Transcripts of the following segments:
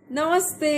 नमस्ते।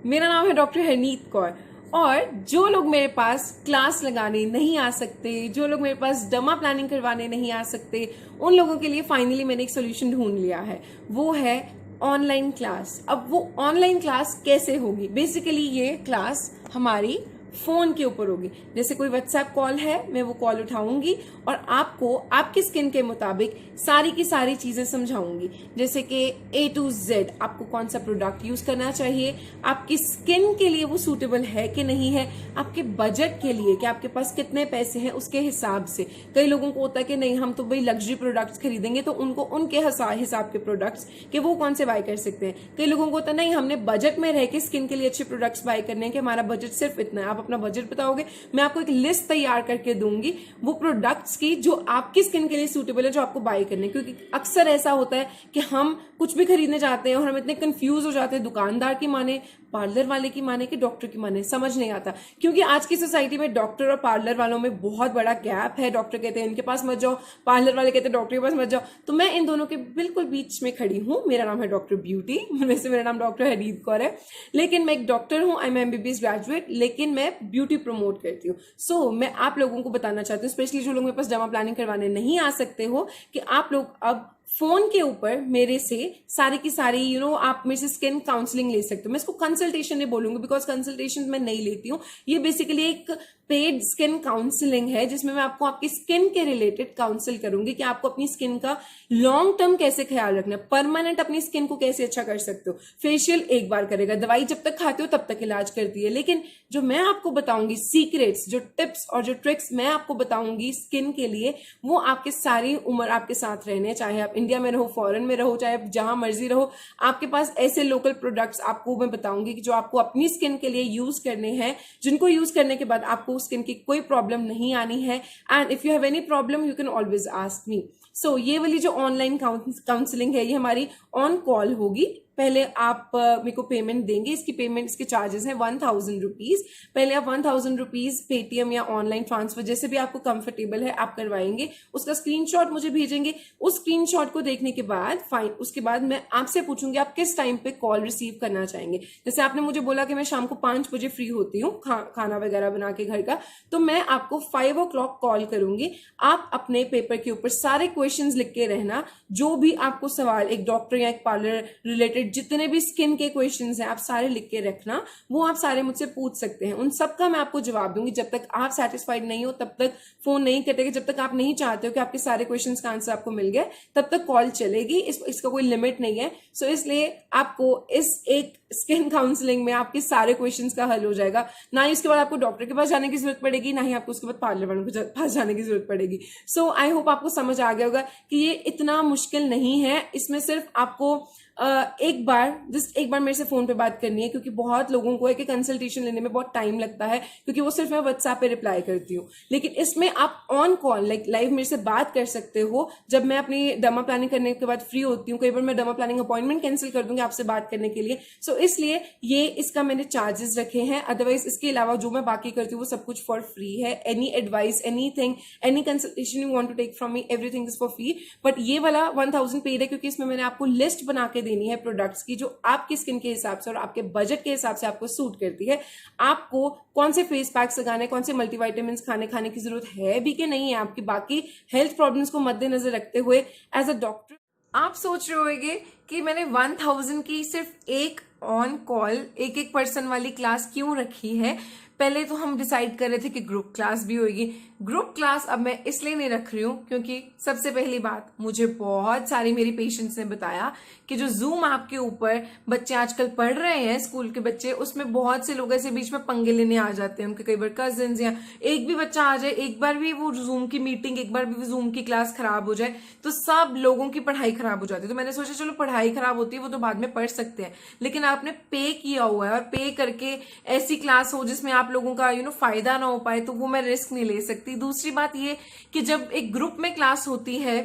मेरा नाम है डॉक्टर हरनीत कौर। और जो लोग मेरे पास क्लास लगाने नहीं आ सकते, जो लोग मेरे पास डमा प्लानिंग करवाने नहीं आ सकते, उन लोगों के लिए फाइनली मैंने एक सोल्यूशन ढूंढ लिया है। वो है ऑनलाइन क्लास। अब वो ऑनलाइन क्लास कैसे होगी? बेसिकली ये क्लास हमारी फोन के ऊपर होगी। जैसे कोई व्हाट्सएप कॉल है, मैं वो कॉल उठाऊंगी और आपको आपकी स्किन के मुताबिक सारी की सारी चीजें समझाऊंगी। जैसे कि A to Z आपको कौन सा प्रोडक्ट यूज करना चाहिए, आपकी स्किन के लिए वो सूटेबल है कि नहीं है, आपके बजट के लिए कि आपके पास कितने पैसे हैं उसके हिसाब से। कई लोगों को होता है कि नहीं, हम तो भाई लग्जरी प्रोडक्ट्स खरीदेंगे, तो उनको उनके हिसाब के प्रोडक्ट्स कि वो कौन से बाय कर सकते हैं। कई लोगों को होता है नहीं, हमने बजट में रह के स्किन के लिए अच्छे प्रोडक्ट्स बाय करने हैं कि हमारा बजट सिर्फ इतना है। आप अपना बजट बताओगे, मैं आपको एक लिस्ट तैयार करके दूंगी वो प्रोडक्ट्स की जो आपकी स्किन के लिए सूटेबल है, जो आपको बाय करने। क्योंकि अक्सर ऐसा होता है कि हम कुछ भी खरीदने जाते हैं और हम इतने कंफ्यूज हो जाते हैं, दुकानदार की माने, पार्लर वाले की माने कि डॉक्टर की माने, समझ नहीं आता। क्योंकि आज की सोसाइटी में डॉक्टर और पार्लर वालों में बहुत बड़ा गैप है। डॉक्टर कहते हैं इनके पास मत जाओ, पार्लर वाले कहते हैं डॉक्टर के पास मत जाओ। तो मैं इन दोनों के बिल्कुल बीच में खड़ी हूँ। मेरा नाम है डॉक्टर ब्यूटी, वैसे मेरा नाम डॉक्टर हरनीत कौर है, लेकिन मैं एक डॉक्टर हूँ। आई एम MBBS ग्रेजुएट, लेकिन मैं ब्यूटी प्रमोट करती हूँ। सो मैं आप लोगों को बताना चाहती हूँ, स्पेशली जो लोग मेरे पास जमा प्लानिंग करवाने नहीं आ सकते हो, कि आप लोग अब फोन के ऊपर मेरे से सारी की सारी आप मेरे से स्किन काउंसलिंग ले सकते हो। मैं इसको कंसल्टेशन नहीं बोलूंगी, बिकॉज कंसल्टेशन मैं नहीं लेती हूँ। ये बेसिकली एक पेड स्किन काउंसलिंग है, जिसमें मैं आपको आपकी स्किन के रिलेटेड काउंसिल करूंगी कि आपको अपनी स्किन का लॉन्ग टर्म कैसे ख्याल रखना है, परमानेंट अपनी स्किन को कैसे अच्छा कर सकते हो। फेशियल एक बार करेगा, दवाई जब तक खाते हो तब तक इलाज करती है, लेकिन जो मैं आपको बताऊंगी सीक्रेट्स, जो टिप्स और जो ट्रिक्स मैं आपको बताऊंगी स्किन के लिए, वो आपके सारी उम्र आपके साथ रहने। चाहे आप इंडिया में रहो, फॉरेन में रहो, चाहे आप जहां मर्जी रहो, आपके पास ऐसे लोकल प्रोडक्ट्स आपको मैं बताऊंगी कि जो आपको अपनी स्किन के लिए यूज करने हैं, जिनको यूज करने के बाद आपको स्किन की कोई प्रॉब्लम नहीं आनी है। And if you have any problem you can always ask me. So ये वाली जो ऑनलाइन काउंसलिंग है, ये हमारी ऑन कॉल होगी। पहले आप मेरे को पेमेंट देंगे। इसकी पेमेंट, इसके चार्जेस हैं 1000 रुपीज। पहले आप 1000 रुपीज पेटीएम या ऑनलाइन ट्रांसफर जैसे भी आपको कंफर्टेबल है आप करवाएंगे। उसका स्क्रीनशॉट मुझे भेजेंगे। उस स्क्रीनशॉट को देखने के बाद उसके बाद मैं आपसे पूछूंगी आप किस टाइम पे कॉल रिसीव करना चाहेंगे। जैसे आपने मुझे बोला कि मैं शाम को 5 बजे फ्री होती हूँ खाना वगैरह बना के घर का, तो मैं आपको 5 o'clock कॉल करूंगी। आप अपने पेपर के ऊपर सारे क्वेश्चंस लिख के रहना, जो भी आपको सवाल एक डॉक्टर या एक पार्लर रिलेटेड जितने भी स्किन के क्वेश्चंस हैं आप सारे लिख के रखना। वो आप सारे मुझसे पूछ सकते हैं, उन सब का मैं आपको जवाब दूंगी। जब तक आप सेटिस्फाइड नहीं हो तब तक फोन नहीं कटेगा। जब तक आप नहीं चाहते हो कि आपके सारे क्वेश्चंस का आंसर आपको मिल गए तब तक कॉल चलेगी। इसका कोई लिमिट नहीं है। सो इसलिए आपको इस एक स्किन काउंसलिंग में आपके सारे क्वेश्चंस का हल हो जाएगा। ना ही उसके बाद आपको डॉक्टर के पास जाने की जरूरत पड़ेगी, ना ही आपको उसके बाद पार्लर वालों के पास जाने की जरूरत पड़ेगी। सो आई होप आपको समझ आ गया होगा कि ये इतना मुश्किल नहीं है। इसमें सिर्फ आपको एक बार मेरे से फोन पे बात करनी है, क्योंकि बहुत लोगों को है कि कंसल्टेशन लेने में बहुत टाइम लगता है, क्योंकि वो सिर्फ मैं व्हाट्सएप पे रिप्लाई करती हूँ। लेकिन इसमें आप ऑन कॉल लाइव मेरे से बात कर सकते हो। जब मैं अपनी डमा प्लानिंग करने के बाद फ्री होती हूँ, कई बार मैं डमा प्लानिंग अपॉइंटमेंट कैंसिल कर दूंगी आपसे बात करने के लिए। सो इसलिए इसका मैंने चार्जेस रखे हैं। अदरवाइज इसके अलावा जो मैं बाकी करती हूँ वो सब कुछ फॉर फ्री है। Any advice, anything, any consultation you want to take from me, everything is for free. But ये वाला 1000 पेड है, क्योंकि इसमें मैंने आपको लिस्ट बना के देनी है प्रोडक्ट्स की, जो आपकी स्किन के हिसाब से और आपके बजट के हिसाब से आपको सूट करती है। आपको कौन से फेस पैक्स लगाने, कौन से मल्टीविटामिन खाने की जरूरत है भी कि नहीं है, आपकी बाकी हेल्थ प्रॉब्लम्स को मद्देनजर रखते हुए एज अ डॉक्टर। आप सोच रहे होंगे कि मैंने 1000 की सिर्फ एक ऑन कॉल एक पर्सन वाली क्लास क्यों रखी है। पहले तो हम डिसाइड कर रहे थे कि ग्रुप क्लास भी होगी। ग्रुप क्लास अब मैं इसलिए नहीं रख रही हूँ क्योंकि सबसे पहली बात, मुझे बहुत सारी मेरी पेशेंट्स ने बताया कि जो जूम ऐप के ऊपर बच्चे आजकल पढ़ रहे हैं, स्कूल के बच्चे, उसमें बहुत से लोग ऐसे बीच में पंगे लेने आ जाते हैं। उनके कई बार कजिन्स या एक भी बच्चा आ जाए, एक बार भी वो जूम की मीटिंग, एक बार भी जूम की क्लास खराब हो जाए तो सब लोगों की पढ़ाई खराब हो जाती है। तो मैंने सोचा चलो पढ़ाई खराब होती है वो तो बाद में पढ़ सकते हैं, लेकिन आपने पे किया हुआ है और पे करके ऐसी क्लास हो जिसमें आप लोगों का फायदा ना हो पाए, तो वो मैं रिस्क नहीं ले सकती। दूसरी बात ये कि जब एक ग्रुप में क्लास होती है,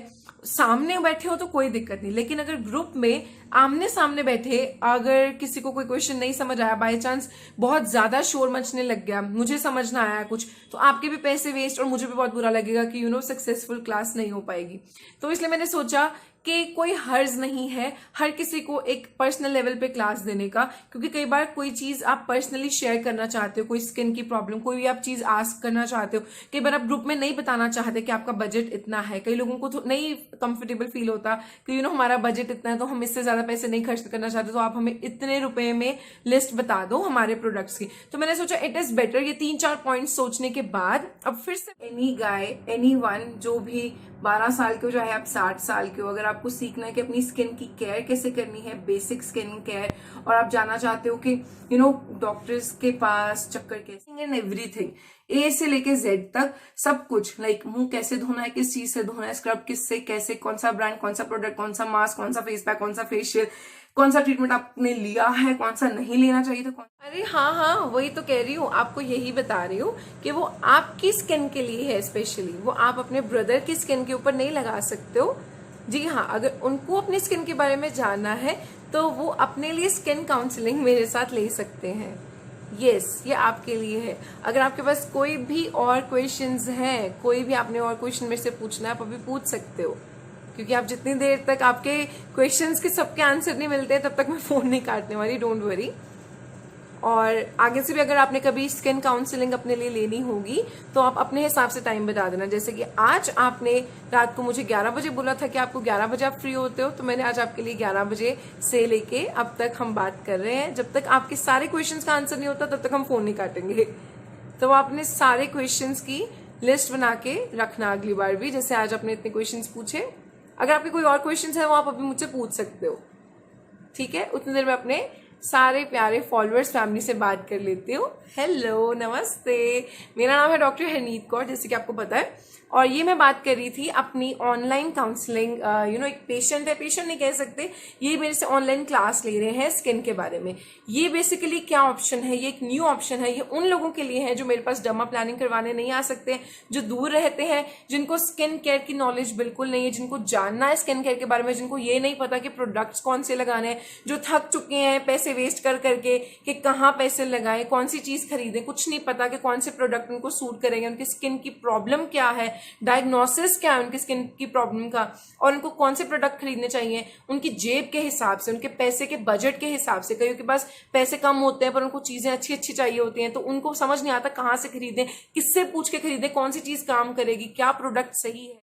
सामने बैठे हो तो कोई दिक्कत नहीं, लेकिन अगर ग्रुप में आमने सामने बैठे अगर किसी को कोई क्वेश्चन नहीं समझ आया, बाय चांस बहुत ज्यादा शोर मचने लग गया, मुझे समझ ना आया कुछ, तो आपके भी पैसे वेस्ट और मुझे भी बहुत बुरा लगेगा कि सक्सेसफुल क्लास नहीं हो पाएगी। तो इसलिए मैंने सोचा कि कोई हर्ज नहीं है हर किसी को एक पर्सनल लेवल पे क्लास देने का, क्योंकि कई बार कोई चीज आप पर्सनली शेयर करना चाहते हो, कोई स्किन की प्रॉब्लम, कोई भी आप चीज आस्क करना चाहते हो, कई बार आप ग्रुप में नहीं बताना चाहते कि आपका बजट इतना है, कई लोगों को तो नहीं कंफर्टेबल फील होता कि हमारा बजट इतना है तो हम इससे ज्यादा पैसे नहीं खर्च करना चाहते, तो आप हमें इतने रुपए में लिस्ट बता दो हमारे प्रोडक्ट्स की। तो मैंने सोचा इट इज बेटर, ये 3-4 पॉइंट सोचने के बाद अब फिर से एनी गाय एनी वन, जो भी 12 साल के हो चाहे आप 60 साल के हो, अगर आपको सीखना है कि अपनी स्किन की केयर कैसे करनी है, बेसिक स्किन केयर, और आप जानना चाहते हो कि डॉक्टर्स के पास चक्कर कैसे, एंड एवरीथिंग ए से लेके जेड तक सब कुछ, लाइक मुंह कैसे धोना है, किस चीज से धोना है, स्क्रब किससे कैसे, कौन सा ब्रांड, कौन सा प्रोडक्ट, कौन सा मास्क, कौन सा फेस पैक, कौन सा फेशियल, कौन सा ट्रीटमेंट आपने लिया है, कौन सा नहीं लेना चाहिए था, अरे हाँ वही तो कह रही हूँ, आपको यही बता रही हूँ कि वो आपकी स्किन के लिए है स्पेशली, वो आप अपने ब्रदर की स्किन के ऊपर नहीं लगा सकते हो। जी हाँ, अगर उनको अपनी स्किन के बारे में जानना है तो वो अपने लिए स्किन काउंसलिंग मेरे साथ ले सकते हैं। यस, ये आपके लिए है। अगर आपके पास कोई भी और क्वेश्चंस हैं, कोई भी आपने और क्वेश्चन मेरे से पूछना है, आप अभी पूछ सकते हो, क्योंकि आप जितनी देर तक आपके क्वेश्चंस के सबके आंसर नहीं मिलते तब तक मैं फोन नहीं काटने वाली, डोंट वरी। और आगे से भी अगर आपने कभी स्किन काउंसलिंग अपने लिए लेनी होगी तो आप अपने हिसाब से टाइम बता देना। जैसे कि आज आपने रात को मुझे 11 बजे बोला था कि आपको 11 बजे आप फ्री होते हो, तो मैंने आज आपके लिए 11 बजे से लेके अब तक हम बात कर रहे हैं। जब तक आपके सारे क्वेश्चंस का आंसर नहीं होता तब तक हम फोन नहीं काटेंगे। तो आपने सारे क्वेश्चंस की लिस्ट बना के रखना अगली बार भी, जैसे आज आपने इतने क्वेश्चंस पूछे। अगर आपके कोई और क्वेश्चंस है वो आप अभी मुझसे पूछ सकते हो, ठीक है? उतनी देर में अपने सारे प्यारे फॉलोअर्स फैमिली से बात कर लेती हूँ। हेलो, नमस्ते, मेरा नाम है डॉक्टर हरनीत कौर, जैसे कि आपको पता है, और ये मैं बात कर रही थी अपनी ऑनलाइन काउंसलिंग। एक पेशेंट है, पेशेंट नहीं कह सकते, ये मेरे से ऑनलाइन क्लास ले रहे हैं स्किन के बारे में। ये बेसिकली क्या ऑप्शन है, ये एक न्यू ऑप्शन है। ये उन लोगों के लिए है जो मेरे पास डर्मा प्लानिंग करवाने नहीं आ सकते, जो दूर रहते हैं, जिनको स्किन केयर की नॉलेज बिल्कुल नहीं है, जिनको जानना है स्किन केयर के बारे में, जिनको ये नहीं पता कि प्रोडक्ट्स कौन से लगाने हैं, जो थक चुके हैं पैसे वेस्ट कर करके कि कहाँ पैसे लगाएं, कौन सी चीज खरीदें, कुछ नहीं पता कि कौन से प्रोडक्ट उनको सूट करेंगे, उनकी स्किन की प्रॉब्लम क्या है, डायग्नोसिस क्या है उनकी स्किन की प्रॉब्लम का, और उनको कौन से प्रोडक्ट खरीदने चाहिए उनकी जेब के हिसाब से, उनके पैसे के बजट के हिसाब से। कईयों के पास पैसे कम होते हैं पर उनको चीजें अच्छी अच्छी चाहिए होती हैं, तो उनको समझ नहीं आता कहाँ से खरीदें, किससे पूछ के खरीदें, कौन सी चीज काम करेगी, क्या प्रोडक्ट सही है।